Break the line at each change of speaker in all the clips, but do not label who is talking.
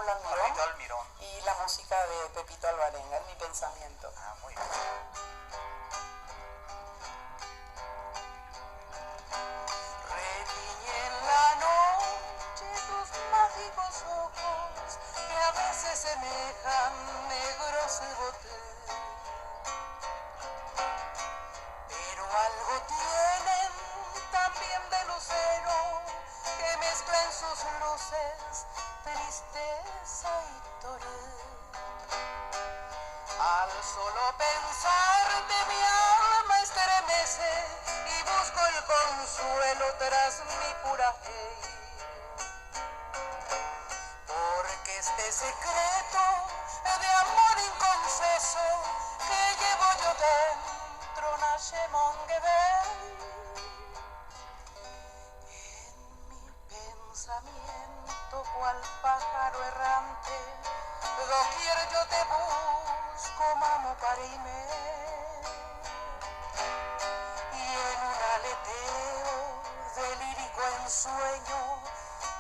Almirón.
Almirón.
Y la música de Pepito Alvarenga, en Mi Pensamiento.
Ah, muy bien.
Retiñe en la noche tus mágicos ojos que a veces semejan negros botes, pero algo tienen también de lucero que mezcla en sus luces tristeza y toré. Al solo pensar de mi alma estremece y busco el consuelo tras mi pura fe. Porque este secreto de amor inconceso que llevo yo dentro nace monguebel. En mi pensamiento cual pájaro errante, doquier yo te busco, mamo parime, y en un aleteo de lírico ensueño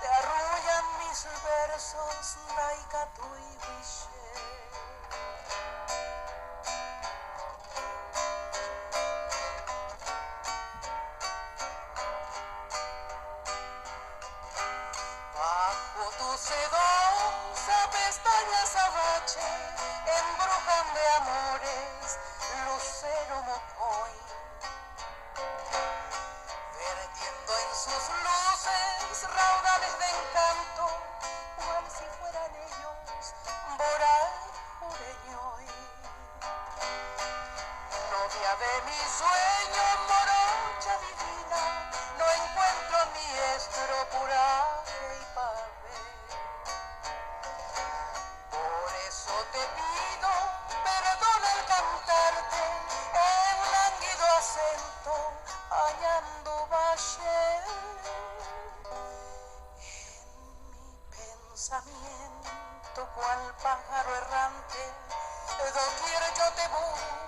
te arrullan mis versos, naikatu y wishe. Bajo tu sedosa pestaña azabache, embrujan de amores lucero mocoy, vertiendo en sus luces raudales de encanto, cual si fueran ellos Boral Jureñoy. Novia de mi sueño, morocha divina, no encuentro mi estro puraje y pavé. Por eso te pido perdón al cantarte en lánguido acento añando valle. En mi pensamiento cual pájaro errante, doquier yo te busco,